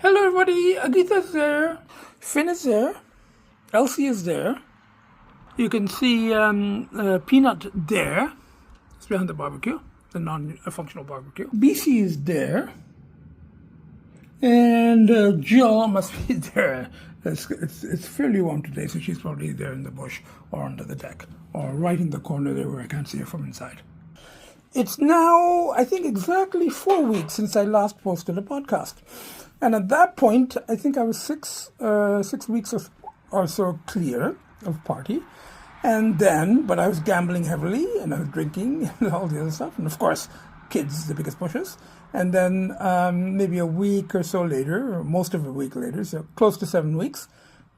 Hello everybody, Agita's there, Finn is there, lcee is there. You can see Peanut there. It's behind the barbecue, the non-functional barbecue. BC is there. And Jill must be there. It's fairly warm today, so she's probably there in the bush or under the deck or right in the corner there where I can't see her from inside. It's now, I think, exactly 4 weeks since I last posted a podcast. And at that point, I think I was six weeks or so clear of party. And then, but I was gambling heavily and I was drinking and all the other stuff. And of course, kids, the biggest pushes. And then maybe a week or so later, or most of a week later, so close to 7 weeks,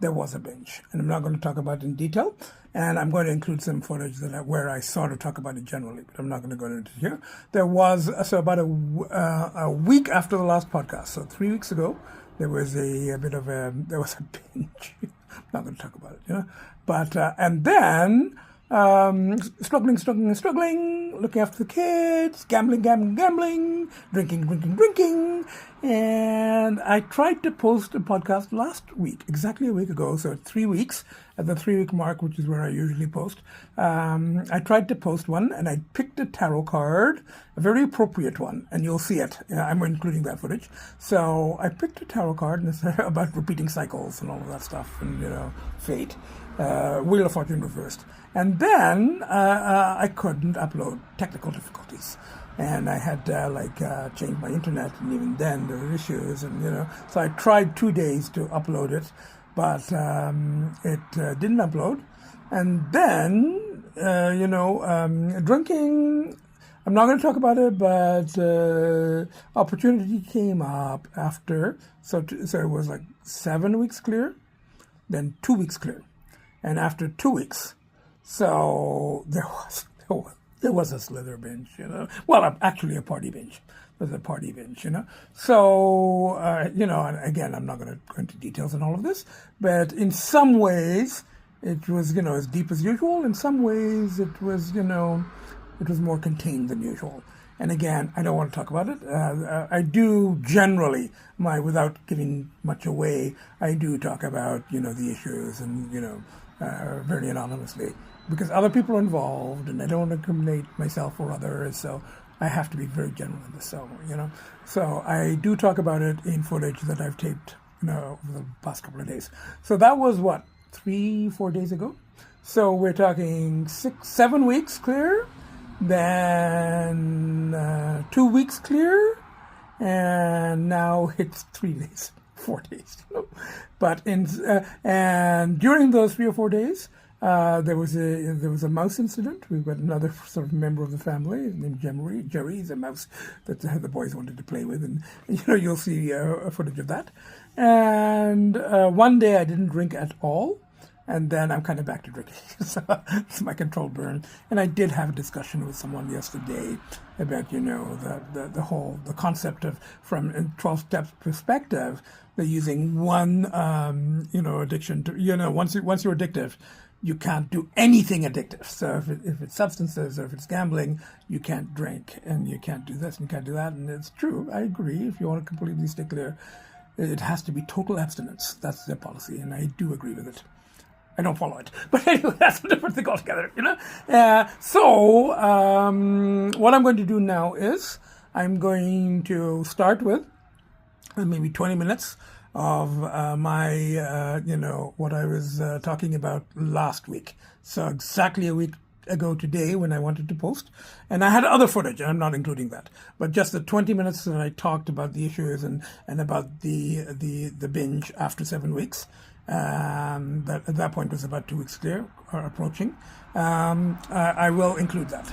there was a binge. And I'm not going to talk about it in detail. And I'm going to include some footage where I sort of talk about it generally, but I'm not going to go into it here. There was, so about a week after the last podcast, so 3 weeks ago, there was a binge. I'm not going to talk about it, But, and then, struggling, looking after the kids, gambling, drinking. And I tried to post a podcast last week, exactly a week ago, so 3 weeks, at the 3 week mark, which is where I usually post. I tried to post one, and I picked a tarot card, a very appropriate one, and you'll see it. I'm including that footage. So I picked a tarot card, and it's about repeating cycles and all of that stuff, and, fate. Wheel of Fortune reversed. And then I couldn't upload, technical difficulties. And I had to change my internet, and even then there were issues. And, so I tried 2 days to upload it, but it didn't upload. And then, drinking, I'm not going to talk about it, but opportunity came up after. So it was like 7 weeks clear, then 2 weeks clear. And after 2 weeks, so there was a slither binge, Well, actually a party binge. There's a party binge, So, and again, I'm not going to go into details on all of this, but in some ways it was, as deep as usual. In some ways it was, it was more contained than usual. And again, I don't want to talk about it. I do generally, without giving much away, I do talk about, the issues and, very anonymously, because other people are involved and I don't want to incriminate myself or others. So I have to be very general in this. So, so I do talk about it in footage that I've taped, over the past couple of days. So that was 3-4 days ago. So we're talking 6-7 weeks clear, then 2 weeks clear, and now it's 3 days, 4 days. But and during those 3 or 4 days, there was a mouse incident. We've got another sort of member of the family named Jerry. He's a mouse that the boys wanted to play with, and you'll see a footage of that. And one day I didn't drink at all. And then I'm kind of back to drinking. So it's my controlled burn. And I did have a discussion with someone yesterday about, the concept of, from a 12-step perspective, they're using one, addiction to, once you're addictive, you can't do anything addictive. So if it's substances or if it's gambling, you can't drink and you can't do this and you can't do that. And it's true. I agree. If you want to completely stay clear, it has to be total abstinence. That's their policy. And I do agree with it. I don't follow it. But anyway, that's a different thing altogether, So what I'm going to do now is I'm going to start with maybe 20 minutes of what I was talking about last week. So exactly a week ago today when I wanted to post. And I had other footage, and I'm not including that. But just the 20 minutes that I talked about the issues and about the binge after 7 weeks. That at that point was about 2 weeks clear or approaching. I will include that,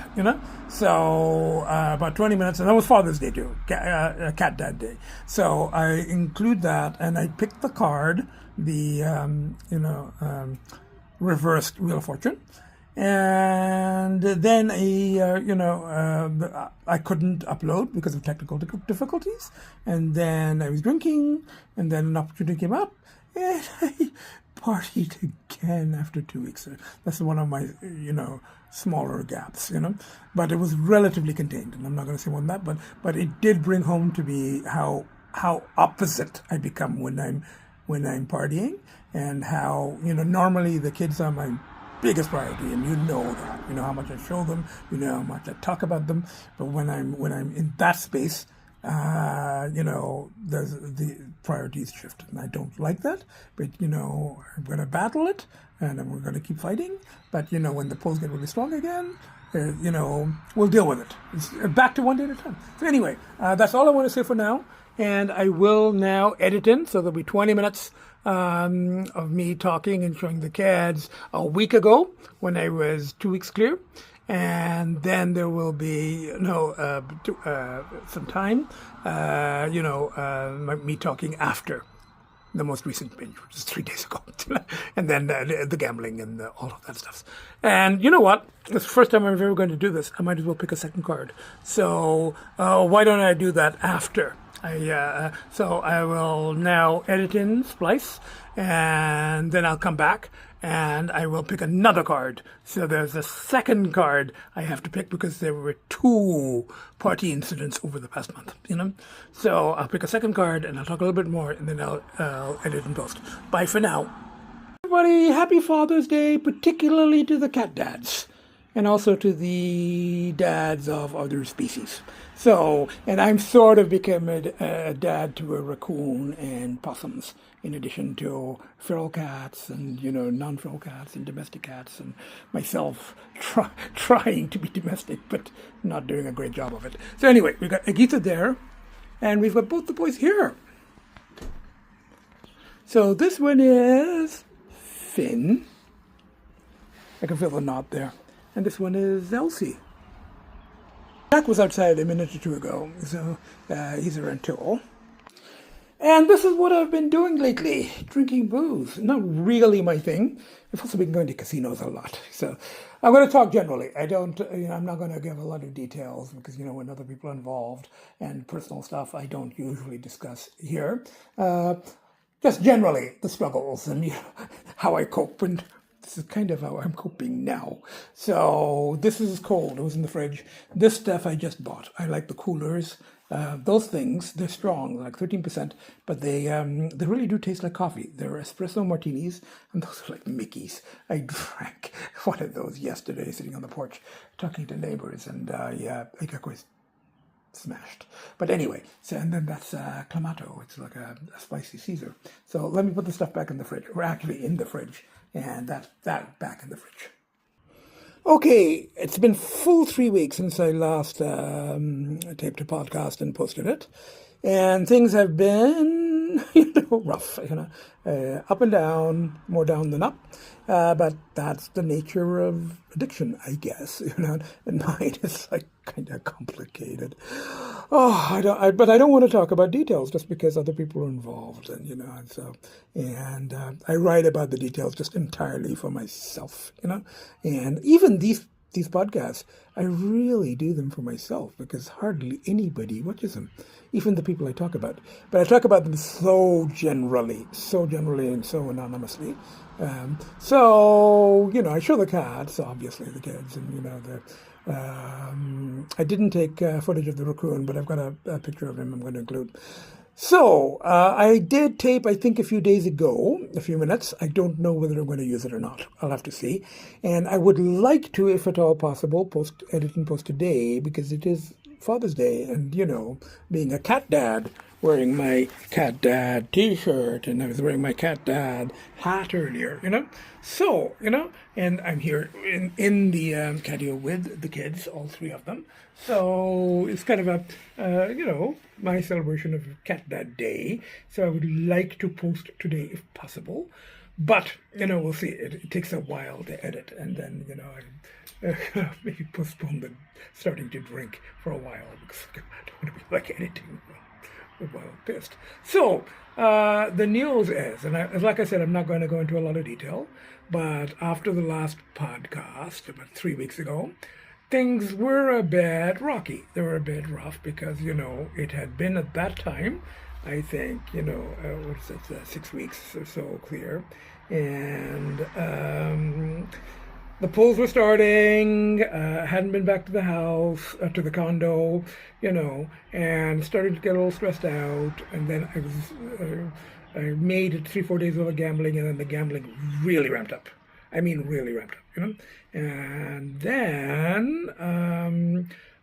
So about 20 minutes, and that was Father's Day too, Cat Dad Day. So I include that, and I picked the card, the reversed Wheel of Fortune, and then I couldn't upload because of technical difficulties, and then I was drinking, and then an opportunity came up. And I partied again after 2 weeks. That's one of my, smaller gaps, But it was relatively contained, and I'm not going to say more than that. But it did bring home to me how how opposite I become when I'm partying, and how, normally the kids are my biggest priority, and you know that. You know how much I show them, you know how much I talk about them. But when I'm in that space, the priorities shift, and I don't like that. But I'm going to battle it, and then we're going to keep fighting. But when the polls get really strong again, we'll deal with it. It's back to one day at a time. So anyway, that's all I want to say for now. And I will now edit in, so there'll be 20 minutes of me talking and showing the kids a week ago when I was 2 weeks clear. And then there will be some time, me talking after the most recent binge, which is 3 days ago, and then the gambling and all of that stuff. And you know what? It's the first time I'm ever going to do this. I might as well pick a second card. So why don't I do that after? So I will now edit in, splice, and then I'll come back and I will pick another card. So there's a second card I have to pick because there were 2 party incidents over the past month, So I'll pick a second card and I'll talk a little bit more, and then I'll edit and post. Bye for now. Everybody, happy Father's Day, particularly to the cat dads, and also to the dads of other species. So, and I'm sort of become a dad to a raccoon and possums, in addition to feral cats and, non-feral cats and domestic cats, and myself trying to be domestic, but not doing a great job of it. So anyway, we've got Agita there, and we've got both the boys here. So this one is Finn. I can feel the knot there. And this one is lcee. Jack was outside a minute or 2 ago, so he's a rental. And this is what I've been doing lately, drinking booze. Not really my thing. I've also been going to casinos a lot. So I'm going to talk generally. I'm not going to give a lot of details because, when other people are involved and personal stuff, I don't usually discuss here. Just generally the struggles and how I cope, and this is kind of how I'm coping now. So this is cold. It was in the fridge. This stuff I just bought. I like the coolers. Those things, they're strong, like 13%, but they really do taste like coffee. They're espresso martinis, and those are like Mickeys. I drank one of those yesterday sitting on the porch talking to neighbors, and I got quite smashed. But anyway, so, and then that's Clamato. It's like a spicy Caesar. So let me put the stuff back in the fridge. We're actually in the fridge, and that back in the fridge. Okay, it's been full 3 weeks since I last taped a podcast and posted it, and things have been rough, up and down, more down than up, but that's the nature of addiction, I guess, and mine is like kind of complicated. But I don't want to talk about details just because other people are involved, and I write about the details just entirely for myself, and even these podcasts, I really do them for myself because hardly anybody watches them, even the people I talk about. But I talk about them so generally and so anonymously. I show the cats, obviously the kids, and I didn't take footage of the raccoon, but I've got a picture of him I'm going to include. So I did tape, I think, a few days ago, a few minutes. I don't know whether I'm going to use it or not. I'll have to see. And I would like to, if at all possible, edit and post today, because it is Father's Day. And, being a cat dad, wearing my cat dad T-shirt, and I was wearing my cat dad hat earlier, So, and I'm here in the catio with the kids, all 3 of them. So it's kind of a, my celebration of Cat Dad Day. So I would like to post today if possible. But, we'll see. It takes a while to edit. And then, I maybe postpone the starting to drink for a while because I don't want to be like editing while I'm pissed. So the news is, and like I said, I'm not going to go into a lot of detail, but after the last podcast, about 3 weeks ago, things were a bit rocky. They were a bit rough because, it had been at that time, I think, 6 weeks or so clear. And the polls were starting. Hadn't been back to the house, to the condo, and started to get a little stressed out. And then I made it 3, 4 days of gambling, and then the gambling really ramped up. I mean, really ramped up. And then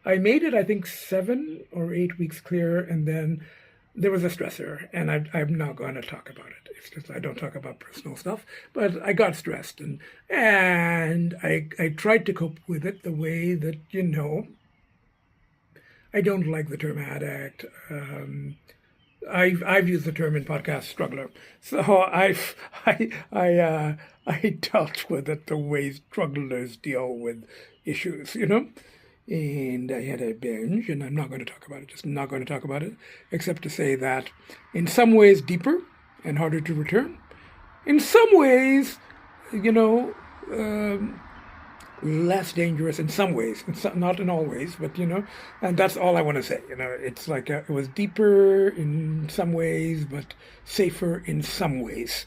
I made it, I think, 7 or 8 weeks clear, and then there was a stressor, and I'm not going to talk about it. It's just I don't talk about personal stuff, but I got stressed, and I tried to cope with it the way that I don't like the term addict. I've used the term in podcast struggler, so I dealt with it the way strugglers deal with issues, And I had a binge, and I'm not going to talk about it, just not going to talk about it, except to say that in some ways deeper and harder to return. In some ways, less dangerous in some ways, not in all ways, but and that's all I want to say. It's like it was deeper in some ways, but safer in some ways.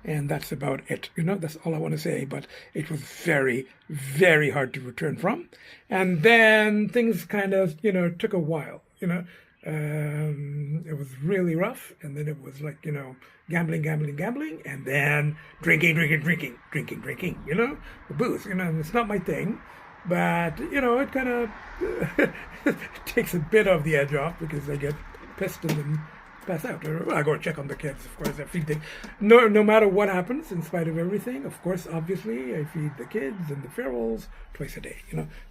And that's about it. That's all I want to say. But it was very, very hard to return from, and then things kind of took a while. It was really rough, and then it was like gambling, and then drinking, the booze, and it's not my thing, but it kind of takes a bit of the edge off because I get pissed and then pass out. Or I go check on the kids, of course. I feed them. No matter what happens, in spite of everything, of course, obviously, I feed the kids and the ferals twice a day.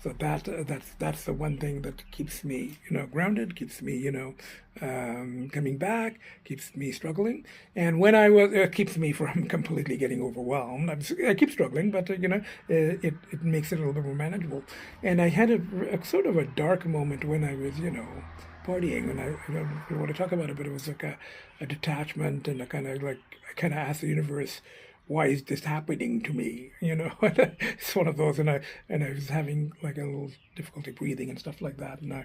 So that's the one thing that keeps me, grounded, keeps me, coming back, keeps me struggling. And when I was, keeps me from completely getting overwhelmed. I keep struggling, but it makes it a little bit more manageable. And I had a sort of a dark moment when I was, partying, and I don't want to talk about it, but it was like a detachment, and I kind of asked the universe, why is this happening to me? It's one of those, and I was having like a little difficulty breathing and stuff like that, and the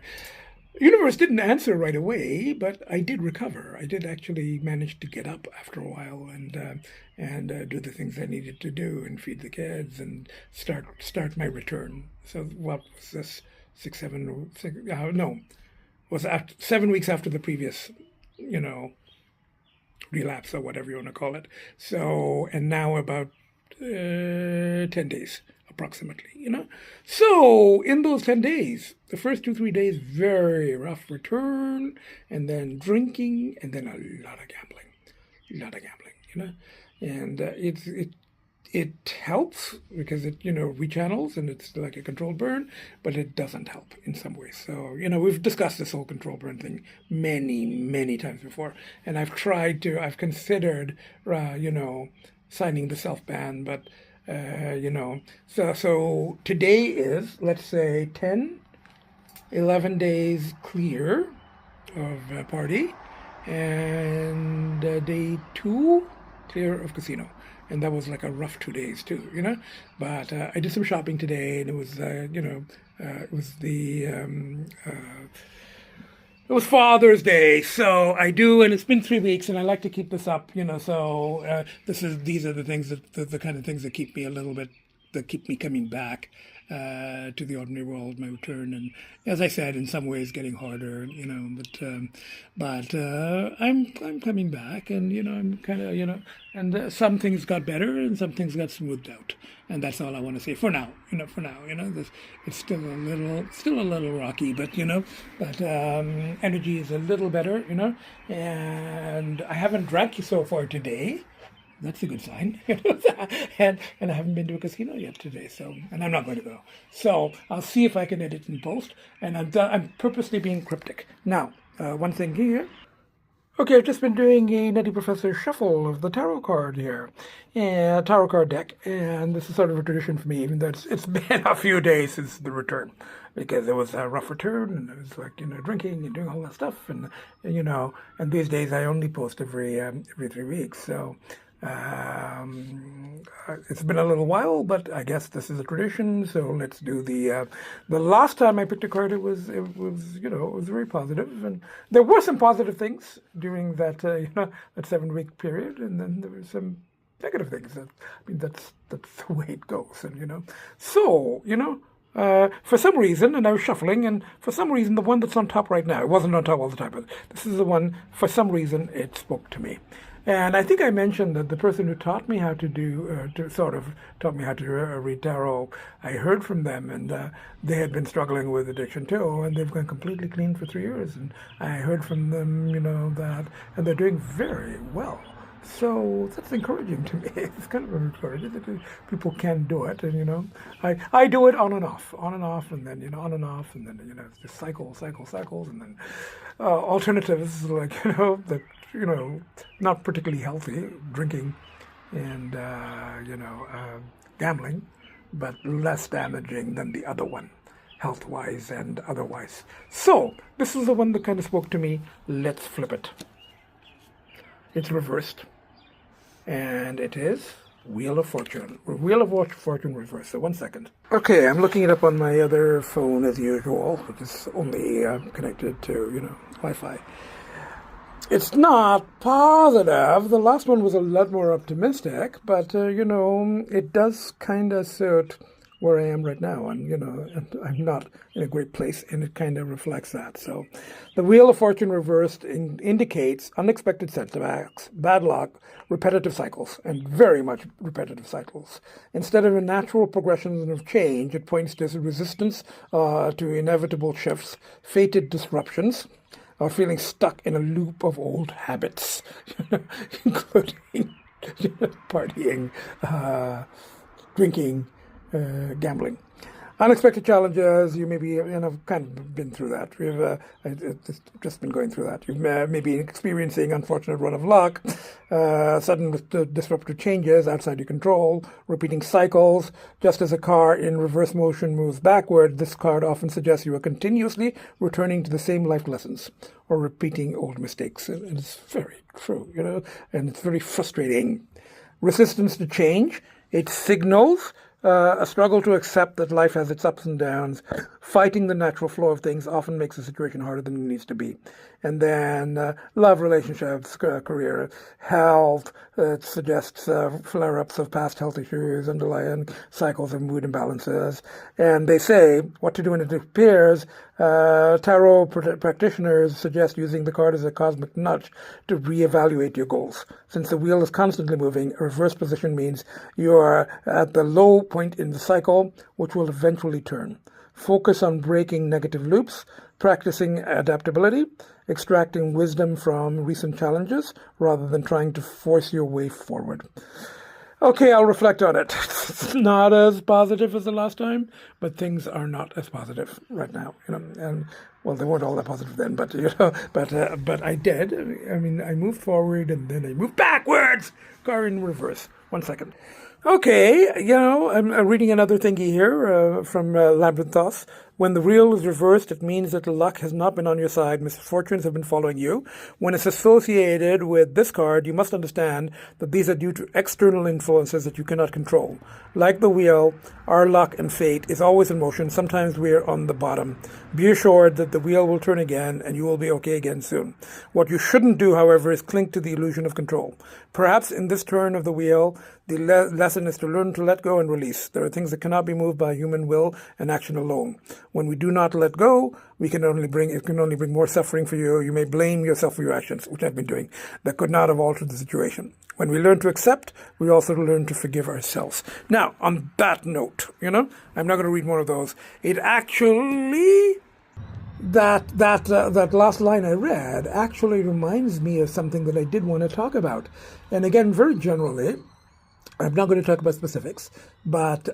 universe didn't answer right away, but I did recover. I did actually manage to get up after a while and do the things I needed to do and feed the kids and start my return. So what was this? 6, 7, 6? No. Was 7 weeks after the previous, relapse or whatever you want to call it. So, and now about 10 days approximately, So in those 10 days, the first 2, 3 days, very rough return, and then drinking, and then a lot of gambling, and it helps because it rechannels, and it's like a controlled burn, but it doesn't help in some ways. So we've discussed this whole control burn thing many times before, and I've considered signing the self-ban, but so today is, let's say, 11 days clear of party, and day 2 clear of casino. And that was like a rough 2 days too, But I did some shopping today, and it was, it was it was Father's Day, so I do, and it's been 3 weeks, and I like to keep this up, So these are the things the kind of things that keep me a little bit, that keep me coming back to the ordinary world, my return, and as I said, in some ways getting harder, but I'm coming back, and I'm kind of, and some things got better, and some things got smoothed out, and that's all I want to say for now. It's still a little rocky, but energy is a little better, and I haven't drank so far today. That's a good sign, and I haven't been to a casino yet today, and I'm not going to go. So I'll see if I can edit and post, and I'm purposely being cryptic. Now, one thing here. Okay, I've just been doing a Nutty Professor shuffle of the tarot card here, tarot card deck, and this is sort of a tradition for me, even though it's been a few days since the return, because it was a rough return, and it was like, drinking and doing all that stuff, and these days I only post every 3 weeks, so it's been a little while, but I guess this is a tradition. So let's do the last time I picked a card. It was it was very positive, and there were some positive things during that that 7 week period, and then there were some negative things. That's the way it goes, and So for some reason, and I was shuffling, and for some reason, the one that's on top right now, it wasn't on top all the time, but this is the one, for some reason, it spoke to me. And I think I mentioned that the person who taught me how to taught me how to read tarot, I heard from them, and they had been struggling with addiction too, and they've gone completely clean for 3 years. And I heard from them, that, and they're doing very well. So that's encouraging to me. It's kind of encouraging that people can do it, and I do it on and off, and then on and off, and then it's just cycles, and then alternatives like that not particularly healthy, drinking and gambling, but less damaging than the other one, health-wise and otherwise. So this is the one that kind of spoke to me. Let's flip it. It's reversed. And it is Wheel of Fortune. Wheel of Fortune reversed. So 1 second. Okay, I'm looking it up on my other phone as usual, which is only connected to, Wi-Fi. It's not positive. The last one was a lot more optimistic, but, it does kind of suit where I am right now, and I'm not in a great place, and it kind of reflects that. So the Wheel of Fortune reversed indicates unexpected setbacks, bad luck, repetitive cycles, and very much repetitive cycles. Instead of a natural progression of change, it points to resistance to inevitable shifts, fated disruptions, or feeling stuck in a loop of old habits, including partying, drinking, gambling. Unexpected challenges, you maybe, kind of been through that. We've just been going through that. You've maybe experiencing unfortunate run of luck, sudden disruptive changes outside your control, repeating cycles. Just as a car in reverse motion moves backward, this card often suggests you are continuously returning to the same life lessons or repeating old mistakes. And it's very true, and it's very frustrating. Resistance to change, it signals a struggle to accept that life has its ups and downs. Fighting the natural flow of things often makes the situation harder than it needs to be. And then love, relationships, career, health. It suggests flare-ups of past health issues, underlying cycles of mood imbalances. And they say what to do when it appears. Tarot practitioners suggest using the card as a cosmic nudge to reevaluate your goals. Since the wheel is constantly moving, a reverse position means you are at the low point in the cycle, which will eventually turn. Focus on breaking negative loops, practicing adaptability, extracting wisdom from recent challenges, rather than trying to force your way forward. Okay, I'll reflect on it. It's not as positive as the last time, but things are not as positive right now, and well, they weren't all that positive then, but but I did. I mean, I moved forward and then I moved backwards. Car in reverse. 1 second. Okay, I'm reading another thingy here from Labyrinthos. When the wheel is reversed, it means that the luck has not been on your side. Misfortunes have been following you. When it's associated with this card, you must understand that these are due to external influences that you cannot control. Like the wheel, our luck and fate is always in motion. Sometimes we're on the bottom. Be assured that the wheel will turn again and you will be okay again soon. What you shouldn't do, however, is cling to the illusion of control. Perhaps in this turn of the wheel, the lesson is to learn to let go and release. There are things that cannot be moved by human will and action alone. When we do not let go, it can only bring more suffering for you. You may blame yourself for your actions, which I've been doing, that could not have altered the situation. When we learn to accept, we also learn to forgive ourselves. Now, on that note, I'm not going to read more of those. It actually, that last line I read actually reminds me of something that I did want to talk about. And again, very generally, I'm not going to talk about specifics, but,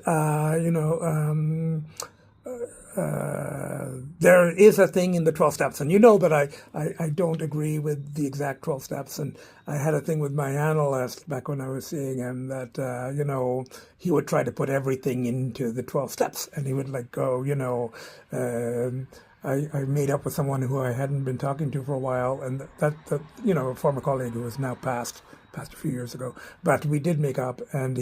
there is a thing in the 12 steps, and that I don't agree with the exact 12 steps, and I had a thing with my analyst back when I was seeing him that, he would try to put everything into the 12 steps, and he would go, I made up with someone who I hadn't been talking to for a while, and that a former colleague who has now passed a few years ago. But we did make up, and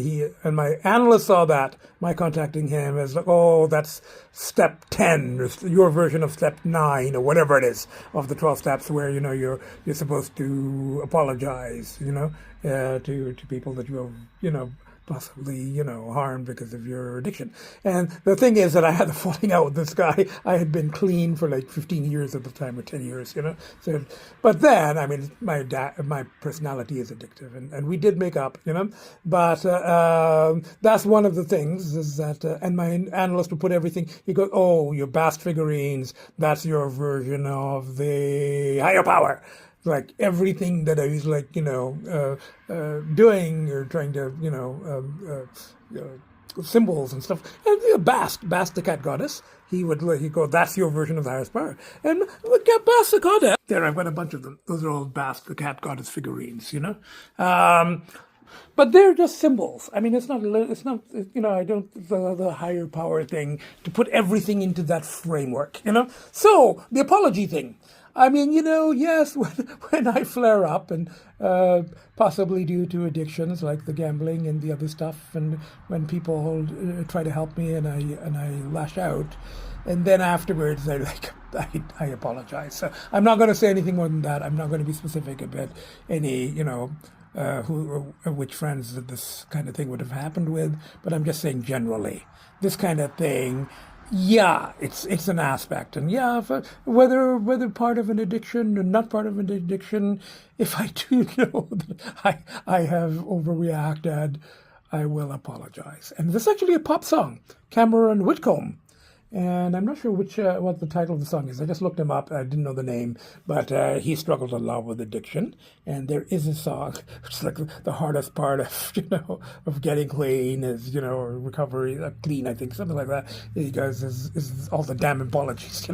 my analyst saw that, my contacting him as like, oh, that's step 10, or your version of step 9, or whatever it is of the 12 steps, where you're supposed to apologize, to people that you have, possibly, harmed because of your addiction. And the thing is that I had a falling out with this guy. I had been clean for like 15 years at the time, or 10 years, So, but then, I mean, my personality is addictive, and we did make up, But that's one of the things is that, and my analyst would put everything. He goes, "Oh, your Bast figurines. That's your version of the higher power." Like everything that I was like, doing or trying to, symbols and stuff. And Bast the cat goddess, he'd go, "That's your version of the highest power." And look at Bast the goddess. There, I've got a bunch of them. Those are all Bast the cat goddess figurines, But they're just symbols. I mean, it's not, I don't, the higher power thing, to put everything into that framework, So, the apology thing. I mean, yes, when I flare up, and possibly due to addictions like the gambling and the other stuff, and when people try to help me and I lash out, and then afterwards I apologize. So I'm not going to say anything more than that. I'm not going to be specific about any, which friends that this kind of thing would have happened with, but I'm just saying generally, this kind of thing. Yeah, it's an aspect, and whether part of an addiction or not part of an addiction, if I do know that I have overreacted, I will apologize. And this is actually a pop song, Cameron Whitcomb. And I'm not sure what the title of the song is. I just looked him up. I didn't know the name, but he struggled a lot with addiction. And there is a song, it's like the hardest part of of getting clean is or recovery, clean, I think, something like that. He goes is all the damn apologies.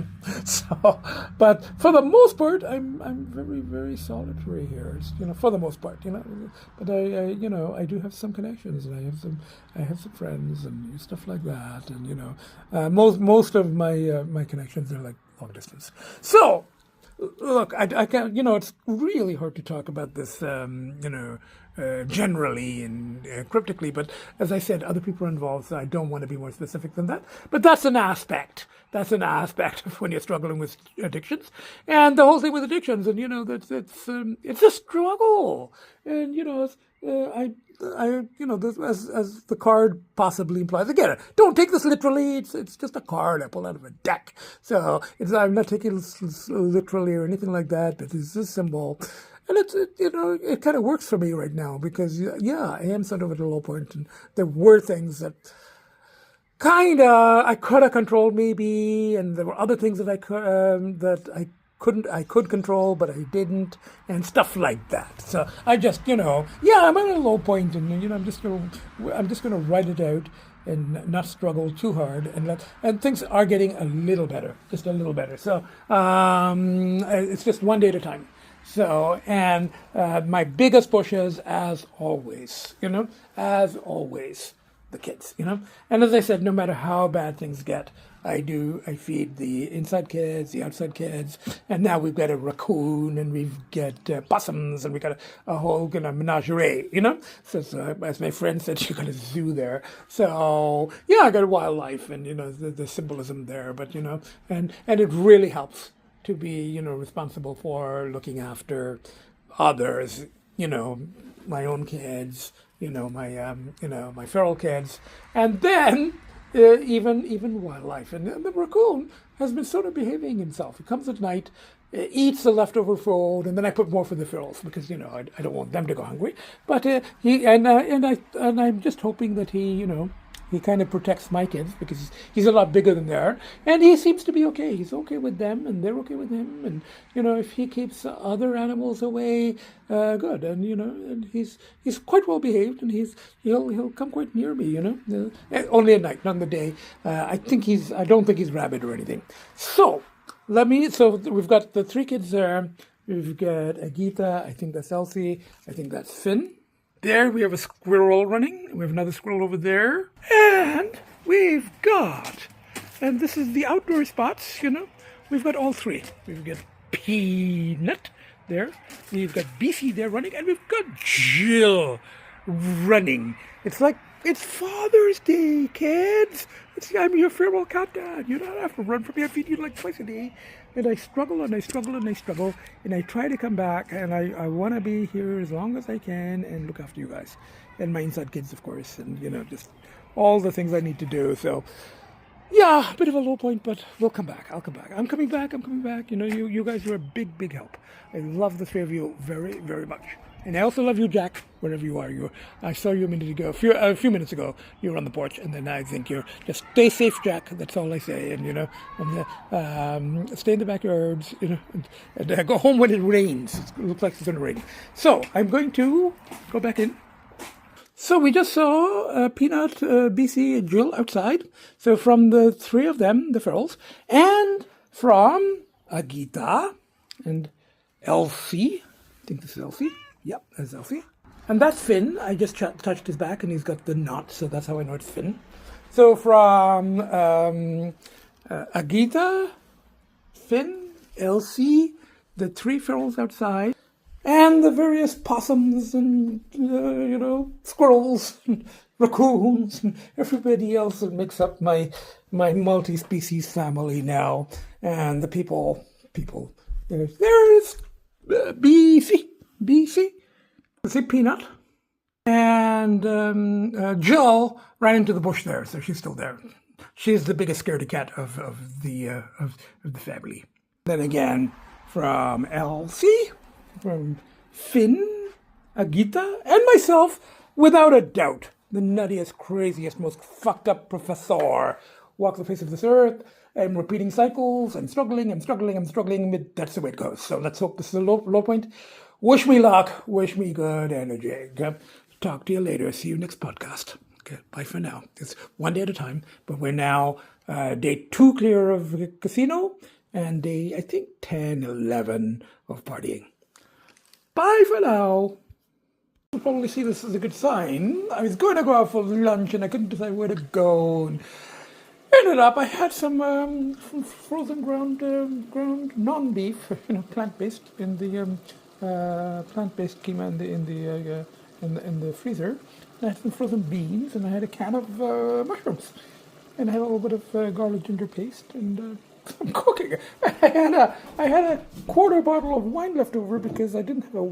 So, but for the most part, I'm very, very solitary here. For the most part, But I do have some connections, and I have some friends and stuff like that, and most of my connections are like long distance. So, look, I can't. It's really hard to talk about this, generally and cryptically. But as I said, other people are involved, so I don't want to be more specific than that. But that's an aspect. That's an aspect of when you're struggling with addictions, and the whole thing with addictions. And it's a struggle. And as the card possibly implies. Again, don't take this literally. It's just a card I pull out of a deck. So I'm not taking it literally or anything like that. But it's a symbol, and it kind of works for me right now because I am sort of at a low point, and there were things that I could have controlled maybe, and there were other things that I could control, but I didn't, and stuff like that. So I just, I'm at a low point, and I'm just gonna write it out and not struggle too hard, and things are getting a little better, just a little better. So it's just one day at a time. So, and my biggest push is, as always, the kids, And as I said, no matter how bad things get, I feed the inside kids, the outside kids, and now we've got a raccoon, and we've got possums, and we've got a whole menagerie, So as my friend said, you got a zoo there. So, I got wildlife, and, the symbolism there, but, and it really helps to be, responsible for looking after others, my own kids, my feral kids, and then even wildlife. And the raccoon has been sort of behaving himself. He comes at night, eats the leftover food, and then I put more for the ferals because I don't want them to go hungry. But I'm just hoping that he kind of protects my kids because he's a lot bigger than they are, and he seems to be okay. He's okay with them, and they're okay with him. And if he keeps other animals away, good. And and he's quite well behaved, and he'll come quite near me. Only at night, not in the day. I don't think he's rabid or anything. So we've got the three kids there. We've got Agita. I think that's Elsie. I think that's Finn. There we have a squirrel running. We have another squirrel over there. And we've got, and this is the outdoor spots, we've got all three. We've got Peanut there, we've got BC there running, and we've got Jill running. It's like, it's Father's Day, kids. I'm your farewell cat dad. You don't have to run from me. I feed you like twice a day. And I struggle and I struggle and I struggle. And I try to come back. And I want to be here as long as I can and look after you guys. And my inside kids, of course. And, just all the things I need to do. So, yeah, a bit of a low point, but we'll come back. I'll come back. I'm coming back. You guys are a big, big help. I love the three of you very, very much. And I also love you, Jack, wherever you are. I saw you a minute ago, a few minutes ago. You were on the porch, and then I think you're just stay safe, Jack. That's all I say. And stay in the backyards. And go home when it rains. It looks like it's going to rain. So I'm going to go back in. So we just saw Peanut, BC, and Jill outside. So from the three of them, the ferals, and from Agita and lcee. I think this is lcee. Yep, that's lcee. And that's Finn. I just touched his back and he's got the knot, so that's how I know it's Finn. So from Agita, Finn, lcee, the three ferals outside, and the various possums and, squirrels and raccoons and everybody else that makes up my multi-species family now. And the people, there's BC, Peanut, and Jill ran into the bush there, so she's still there. She's the biggest scaredy cat of the family. Then again, from lcee, from Finn, Agita, and myself, without a doubt, the nuttiest, craziest, most fucked up professor walks the face of this earth. I'm repeating cycles. I'm struggling. But that's the way it goes. So let's hope this is a low point. Wish me luck. Wish me good energy. Okay? Talk to you later. See you next podcast. Okay, bye for now. It's one day at a time. But we're now day 2 clear of the casino and day, I think, 10, 11 of partying. Bye for now. You'll probably see this as a good sign. I was going to go out for lunch and I couldn't decide where to go. And ended up, I had some frozen ground non-beef, plant-based in the plant-based keema in the freezer. I had some frozen beans and I had a can of mushrooms, and I had a little bit of garlic ginger paste and some cooking. I had a quarter bottle of wine left over because I didn't have a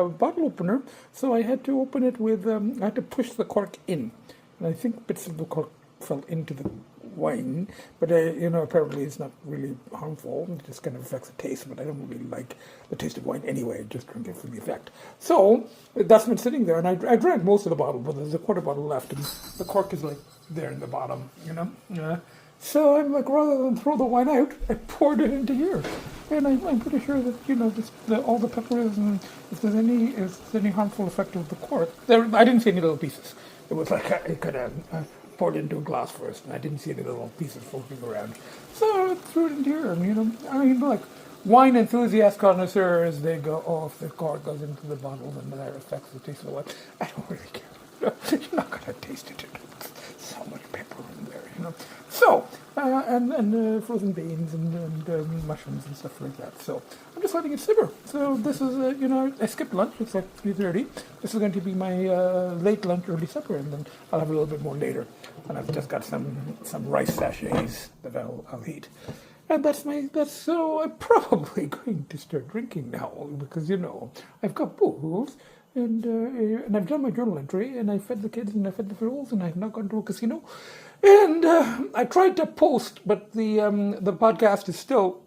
bottle opener, so I had to open it with I had to push the cork in, and I think bits of the cork fell into the wine, but apparently it's not really harmful. It just kind of affects the taste, but I don't really like the taste of wine anyway. I just drink it for the effect. So that's been sitting there, and I drank most of the bottle, but there's a quarter bottle left, and the cork is like there in the bottom, So I'm like, rather than throw the wine out, I poured it into here, and I'm pretty sure that all the peppers, and if there's any harmful effect of the cork, I didn't see any little pieces. It was like I could have poured it into a glass first, and I didn't see any little pieces floating around. So I threw it into here, and like wine enthusiast connoisseurs, they go, oh, if the cork goes into the bottle, then that affects the taste of the wine. I don't really care. You're not going to taste it. So much pepper in there, So, and frozen beans and mushrooms and stuff like that. So I'm just letting it simmer. So this is, I skipped lunch. It's like 3:30. This is going to be my late lunch, early supper, and then I'll have a little bit more later. And I've just got some rice sachets that I'll eat. And so I'm probably going to start drinking now because, I've got booze. And I've done my journal entry, and I fed the kids, and I fed the girls, and I've not gone to a casino. And I tried to post, but the podcast is still,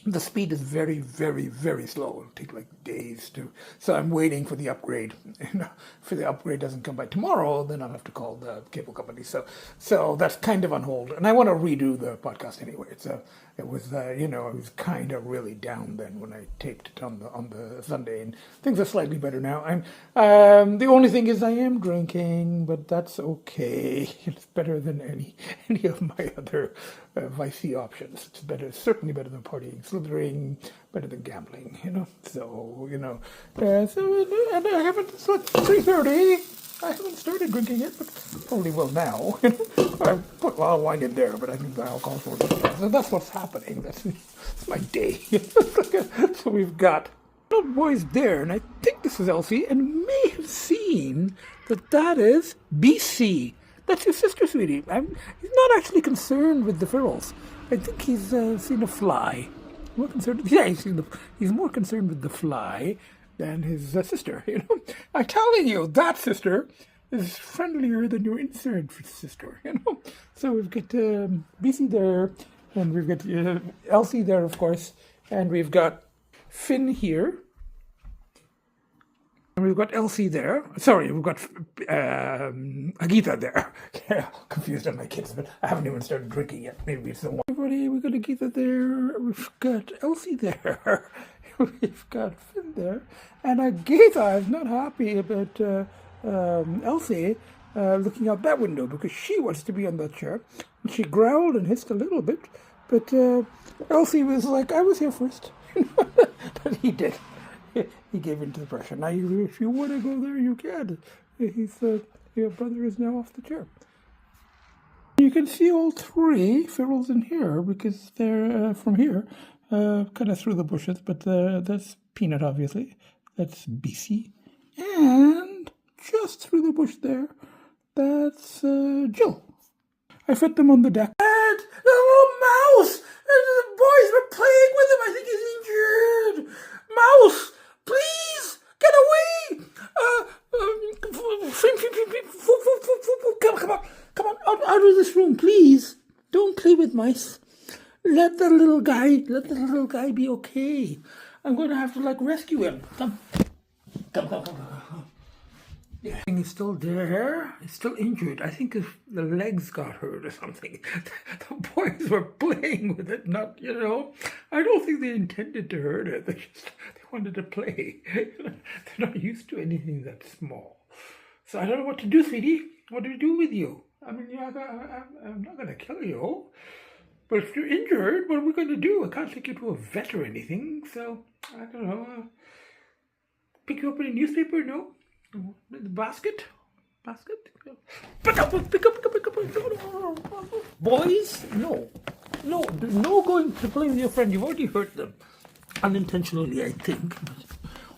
the speed is very, very, very slow. It'll take like days to. So I'm waiting for the upgrade. And if the upgrade doesn't come by tomorrow, then I'll have to call the cable company. So that's kind of on hold. And I want to redo the podcast anyway. It was kind of really down then when I taped it on the Sunday, and things are slightly better now. The only thing is I am drinking, but that's okay. It's better than any of my other vicey options. It's better, certainly better than partying, slithering, better than gambling. So and I haven't. It's like 3:30. I haven't started drinking it, but probably will now. I put a lot of wine in there, but I think the alcohol's for it. So that's what's happening. That's my day. So we've got little boys there, and I think this is lcee, and may have seen that is BC. That's your sister, sweetie. He's not actually concerned with the ferals. I think he's seen a fly. More concerned. Yeah, he's more concerned with the fly than his sister. I'm telling you, that sister is friendlier than your inside sister. So we've got BC there, and we've got lcee there, of course, and we've got Finn here. And we've got lcee there. Sorry, we've got agita there. Yeah, confused on my kids, but I haven't even started drinking yet. Maybe it's the one. Everybody, we've got agita there. We've got lcee there. We've got Finn there. And agita is not happy about lcee looking out that window because she wants to be on that chair. And she growled and hissed a little bit, but lcee was like, I was here first. But he did. He gave in to the pressure. Now, if you want to go there, you can. Your brother is now off the chair. You can see all three ferals in here because they're from here, kind of through the bushes. But that's Peanut, obviously. That's BC. And just through the bush there, that's Jill. I fed them on the deck. And the little mouse! The boys were playing with him. I think he's injured. Mouse! Please get away! Come on, out of this room, please. Don't play with mice. Let the little guy be okay. I'm going to have to rescue him. Come. Yeah, he's still there. He's still injured. I think if the legs got hurt or something. The boys were playing with it, not, I don't think they intended to hurt it. They wanted to play. They're not used to anything that small. So I don't know what to do, sweetie. What do we do with you? I mean, I'm not going to kill you. But if you're injured, what are we going to do? I can't take you to a vet or anything. So, I don't know. Pick you up in a newspaper? No? The basket? Pick up. Boys, no going to play with your friend. You've already hurt them. Unintentionally, I think.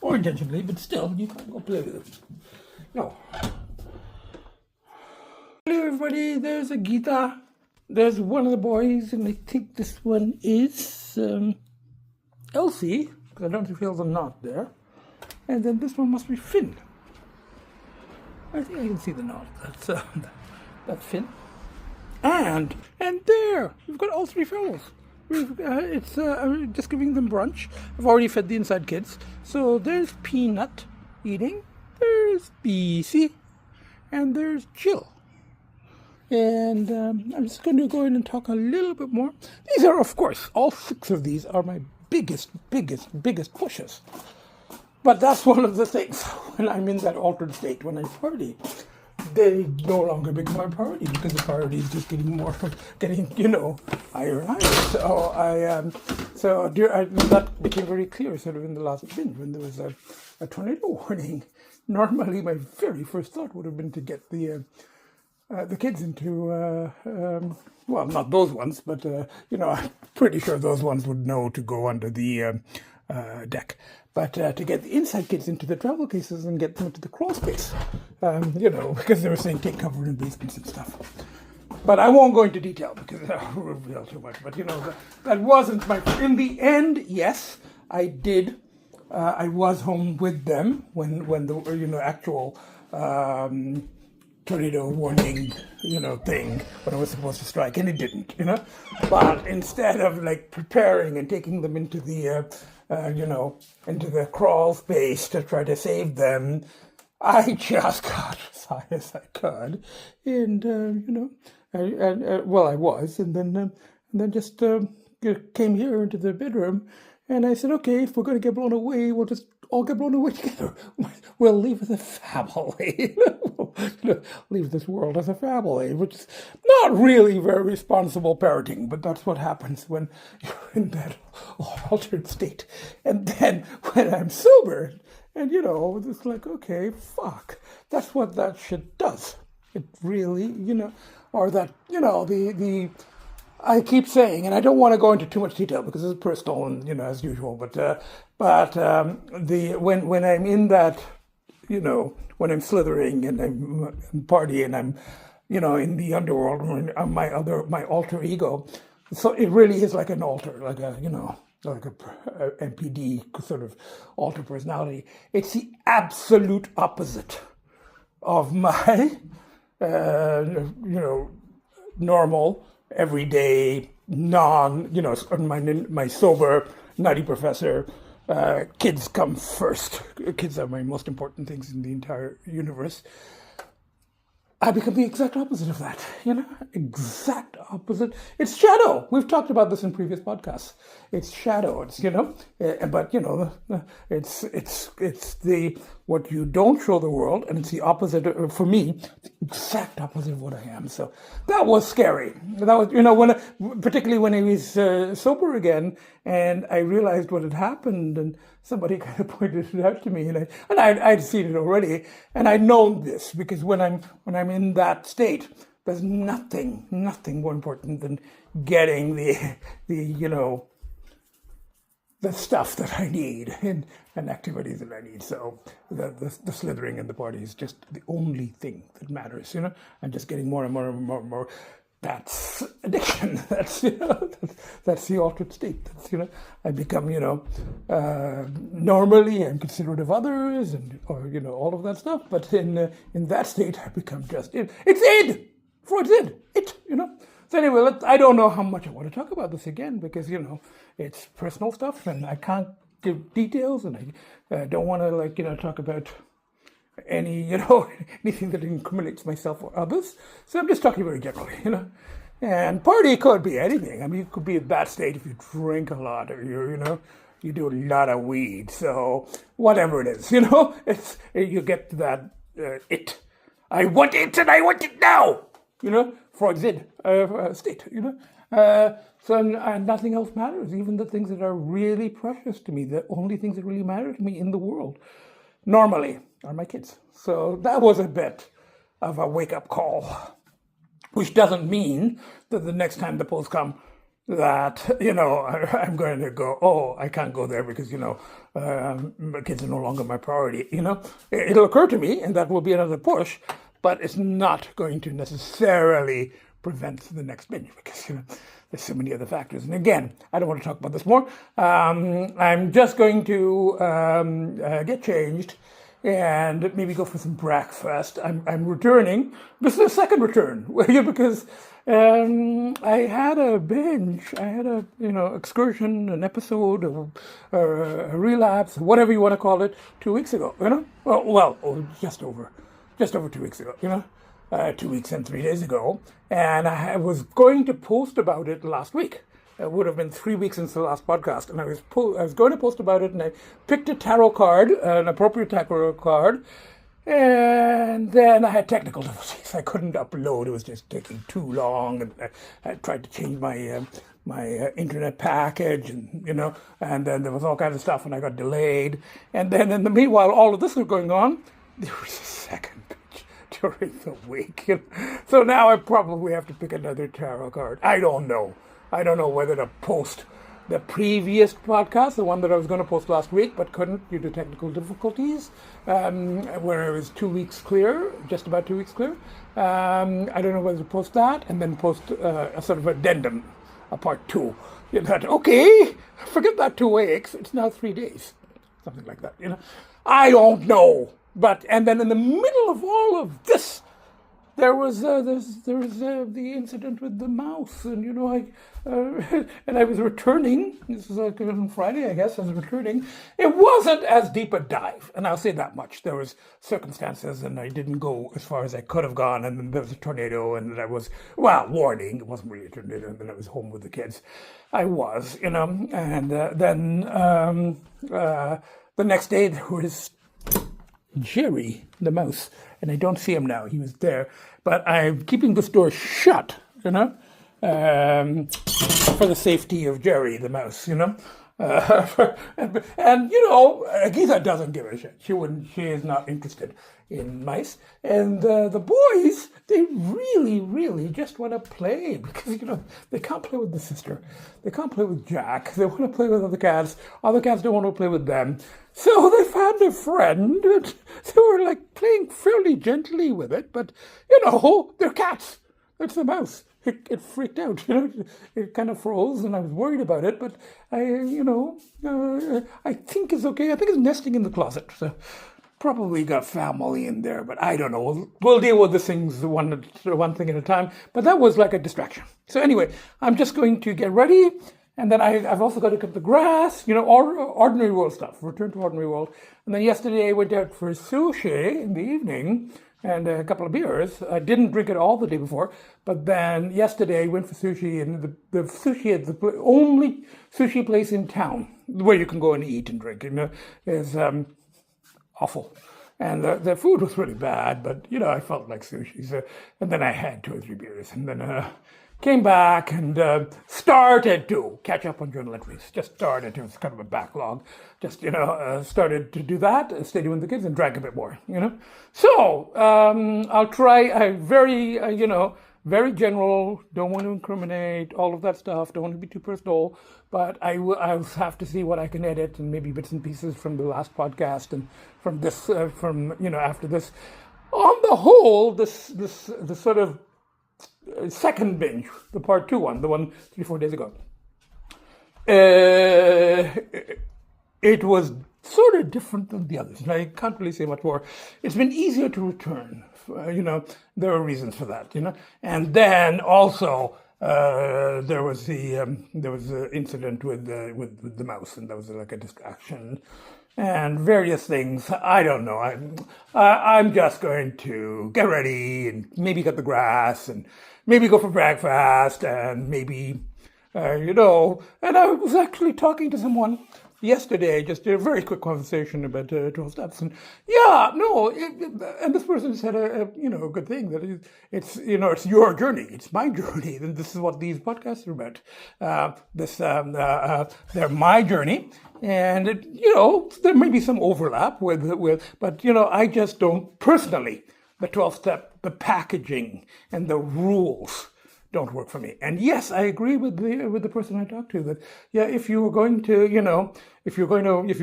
Or intentionally, but still, you can't go play with them. No. Hello, everybody. There's agita. There's one of the boys, and I think this one is lcee, because I don't feel the knot there. And then this one must be Finn. I think I can see the knot. That's Finn. And there, we've got all three fellows. I'm just giving them brunch. I've already fed the inside kids. So there's Peanut eating. There's BC. And there's Jill. And I'm just going to go in and talk a little bit more. These are, of course, all 6 of these are my biggest pushes. But that's one of the things when I'm in that altered state, when I party. They no longer become my priority because the priority is just getting higher and higher. So that became very clear sort of in the last binge when there was a tornado warning. Normally, my very first thought would have been to get the kids into, well, not those ones, but, I'm pretty sure those ones would know to go under the deck. But to get the inside kids into the travel cases and get them into the crawl space, because they were saying take cover in basements and stuff. But I won't go into detail because I will reveal too much. But, that wasn't my... In the end, yes, I did. I was home with them when the, actual... tornado warning, thing when it was supposed to strike, and it didn't, But instead of preparing and taking them into the, into the crawl space to try to save them, I just got as high as I could, and I was, and then just came here into the bedroom, and I said, okay, if we're going to get blown away, we'll just all get blown away together. We'll leave as a family. Leave this world as a family, which is not really very responsible parenting, but that's what happens when you're in that altered state. And then when I'm sober And, it's like, okay, fuck. That's what that shit does. It really, or that, I keep saying, and I don't want to go into too much detail because it's personal and, as usual, but when I'm in that, when I'm slithering and I'm partying and I'm, in the underworld, when I'm my alter ego. So it really is like an alter, like a, like a MPD sort of alter personality. It's the absolute opposite of my, normal, everyday, my sober, nutty professor. Kids come first. Kids are my most important things in the entire universe. I become the exact opposite of that, exact opposite. It's shadow. We've talked about this in previous podcasts. It's shadow. It's, but it's the, what you don't show the world, and it's the opposite, for me, the exact opposite of what I am. So that was scary. That was, particularly when I was sober again, and I realized what had happened, and somebody kind of pointed it out to me, and I'd seen it already, and I'd known this because when I'm in that state, there's nothing more important than getting the stuff that I need and activities that I need. So the slithering and the party is just the only thing that matters, and just getting more and more and more and more. That's addiction. That's that's the altered state. That's I become normally I'm considerate of others and all of that stuff. But in that state I become just it. It's id. Freud's id. So anyway, I don't know how much I want to talk about this again because it's personal stuff and I can't give details and I don't want to talk about any, anything that incriminates myself or others. So I'm just talking very generally, And party could be anything. I mean, it could be a bad state if you drink a lot or you do a lot of weed. So whatever it is, it's you get to that it. I want it and I want it now. Freud's state. So nothing else matters. Even the things that are really precious to me, the only things that really matter to me in the world, normally, are my kids. So that was a bit of a wake-up call, which doesn't mean that the next time the posts come that, I'm going to go, oh, I can't go there because, my kids are no longer my priority. It'll occur to me and that will be another push, but it's not going to necessarily prevent the next binge because, there's so many other factors. And again, I don't want to talk about this more. I'm just going to get changed and maybe go for some breakfast. I'm returning. This is the second return because I had a binge. I had a excursion, an episode, a relapse, whatever you want to call it, 2 weeks ago. Just over 2 weeks ago. 2 weeks and 3 days ago, and I was going to post about it last week. It would have been 3 weeks since the last podcast, and I was going to post about it, and I picked a tarot card, an appropriate tarot card, and then I had technical difficulties. I couldn't upload; it was just taking too long, and I tried to change my internet package, and and then there was all kinds of stuff, and I got delayed. And then in the meanwhile, all of this was going on. There was a second during the week. So now I probably have to pick another tarot card. I don't know whether to post the previous podcast, the one that I was going to post last week, but couldn't due to technical difficulties, where it was 2 weeks clear, just about 2 weeks clear. I don't know whether to post that and then post a sort of addendum, a part 2. Okay, forget that 2 weeks, it's now 3 days. Something like that, I don't know. And then in the middle of all of this, there was the incident with the mouse, and and I was returning. This was on Friday, I guess. I was returning. It wasn't as deep a dive, and I'll say that much. There was circumstances, and I didn't go as far as I could have gone. And then there was a tornado, and I was warning. It wasn't really a tornado, and then I was home with the kids. I was, and then the next day there was Jerry, the mouse, and I don't see him now. He was there, but I'm keeping this door shut, for the safety of Jerry, the mouse, And you know, Agita doesn't give a shit. She wouldn't. She is not interested in mice. And the boys, they really, really just want to play because you know they can't play with the sister. They can't play with Jack. They want to play with other cats. Other cats don't want to play with them. So they found a friend, and they were like playing fairly gently with it. But you know, they're cats. It's the mouse. It freaked out, you know. It kind of froze, and I was worried about it. But I think it's okay. I think it's nesting in the closet. So probably got family in there, but I don't know. We'll deal with the things one thing at a time. But that was like a distraction. So anyway, I'm just going to get ready, and then I've also got to cut the grass. You know, ordinary world stuff. Return to ordinary world. And then yesterday I went out for sushi in the evening. And a couple of beers. I didn't drink it all the day before, but then yesterday I went for sushi, and the sushi is the only sushi place in town where you can go and eat and drink. You know, is awful, and the food was really bad. But you know, I felt like sushi. So, and then I had 2 or 3 beers, and then came back and started to catch up on journal entries. Just started. It was kind of a backlog. Just, you know, started to do that, stayed with the kids, and drank a bit more, you know. So I'll try a very, very general, don't want to incriminate, all of that stuff, don't want to be too personal, but I'll have to see what I can edit and maybe bits and pieces from the last podcast and from this, after this. On the whole, this sort of second binge, the part 2 one, the one 3-4 days ago, it was sort of different than the others. And I can't really say much more. It's been easier to return. There are reasons for that. And then also there was the incident with the mouse, and that was like a distraction. And various things. I don't know. I'm just going to get ready and maybe cut the grass and maybe go for breakfast and maybe, And I was actually talking to someone yesterday, just a very quick conversation about 12 steps. And and this person said a good thing, that it's your journey. It's my journey. And this is what these podcasts are about. They're my journey. And there may be some overlap but I just don't personally. The 12-step, the packaging, and the rules don't work for me. And yes, I agree with the person I talked to that if you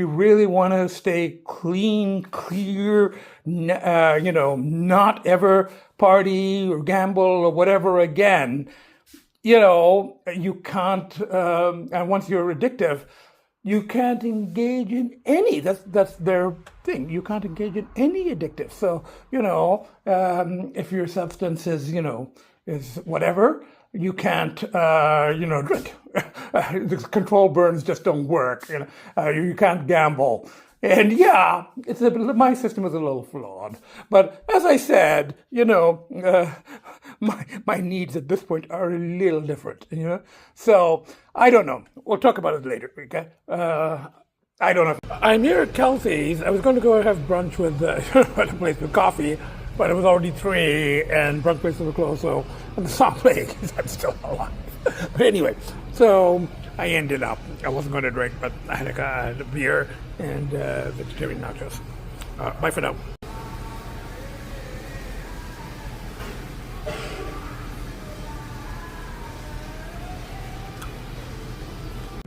really want to stay clean, clear, not ever party or gamble or whatever again, you can't. And once you're addictive, you can't engage in any. That's their thing. You can't engage in any addictive. So if your substance is is whatever, you can't drink. The control burns just don't work. You can't gamble. And my system is a little flawed. But as I said, my needs at this point are a little different. So I don't know. We'll talk about it later. Okay. I don't know. I'm here at Kelsey's. I was going to go have brunch with at a place with coffee, but it was already 3 and brunch places were closed. So the song playing because I'm still alive. But anyway, so I ended up. I wasn't going to drink, but I had a beer and vegetarian nachos. Bye for now.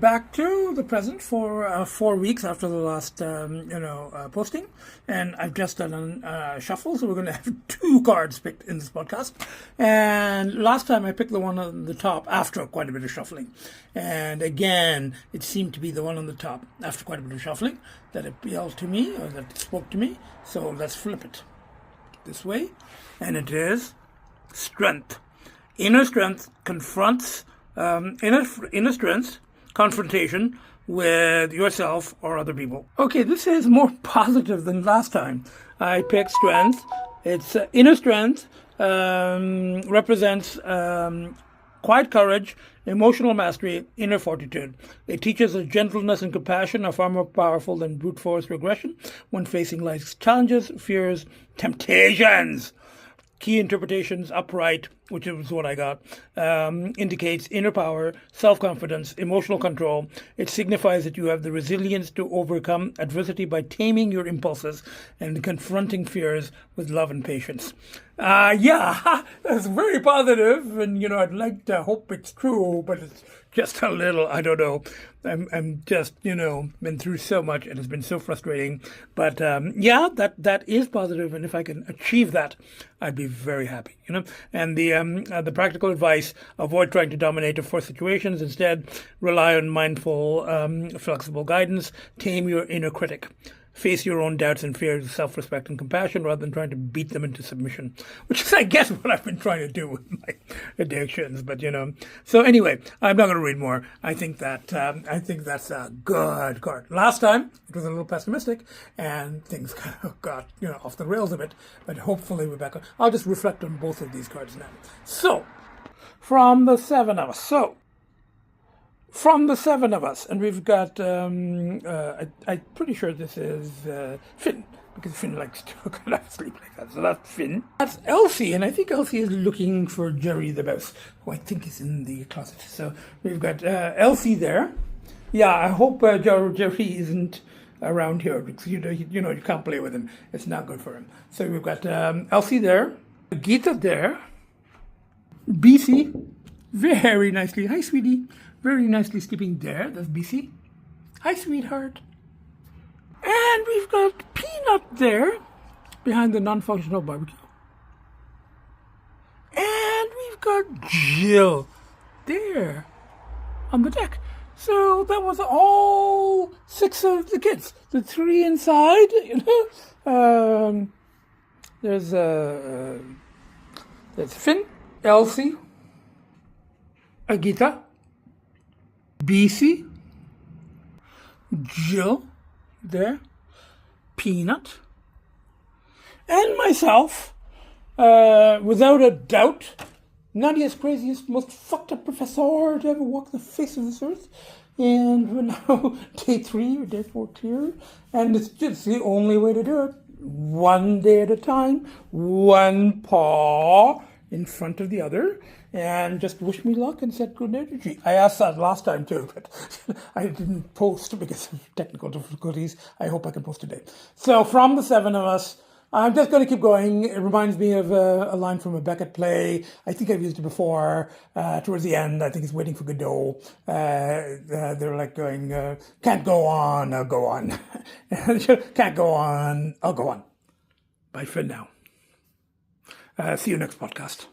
Back to the present for 4 weeks after the last, posting, and I've just done a shuffle, so we're going to have 2 cards picked in this podcast. And last time I picked the one on the top after quite a bit of shuffling, and again, it seemed to be the one on the top after quite a bit of shuffling that appealed to me or that spoke to me. So let's flip it this way, and it is strength. Inner strength confronts inner strength. Confrontation with yourself or other people. Okay, this is more positive than last time. I picked strength. It's inner strength, represents quiet courage, emotional mastery, inner fortitude. It teaches that gentleness and compassion are far more powerful than brute force aggression when facing life's challenges, fears, temptations. Key interpretations: upright, which is what I got, indicates inner power, self-confidence, emotional control. It signifies that you have the resilience to overcome adversity by taming your impulses and confronting fears with love and patience. Yeah, that's very positive, and I'd like to hope it's true, but it's just a little, I don't know. I'm just, been through so much, and it's been so frustrating. But yeah, that is positive, and if I can achieve that, I'd be very happy, And the practical advice: avoid trying to dominate or force situations. Instead, rely on mindful, flexible guidance. Tame your inner critic. Face your own doubts and fears with self-respect and compassion rather than trying to beat them into submission, which is, I guess, what I've been trying to do with my addictions. But, So anyway, I'm not going to read more. I think that's a good card. Last time, it was a little pessimistic, and things kind of got, off the rails a bit. But hopefully we're back on. I'll just reflect on both of these cards now. So, from the seven of us, and we've got, I'm pretty sure this is Finn, because Finn likes to kind of sleep like that. So that's Finn. That's lcee, and I think lcee is looking for Jerry the mouse, who I think is in the closet. So we've got lcee there. Yeah, I hope Jerry isn't around here, because you can't play with him. It's not good for him. So we've got lcee there, agita there, BC, very nicely. Hi, sweetie. Very nicely sleeping there. That's BC. Hi, sweetheart. And we've got Peanut there, behind the non-functional barbecue. And we've got Jill there, on the deck. So that was all 6 of the kids. The 3 inside, There's Finn, lcee, agita, BC, Jill there, Peanut, and myself, without a doubt, Nadia's craziest, most fucked up professor to ever walk the face of this earth. And we're now day 3 or day 4 clear, and it's just the only way to do it. One day at a time, one paw in front of the other, and just wish me luck and set good energy. I asked that last time too, but I didn't post because of technical difficulties. I hope I can post today. So from the 7 of us, I'm just going to keep going. It reminds me of a line from a Beckett play. I think I've used it before. Towards the end, I think it's Waiting for Godot. They're like going, can't go on, I'll go on. Can't go on, I'll go on. Bye for now. See you next podcast.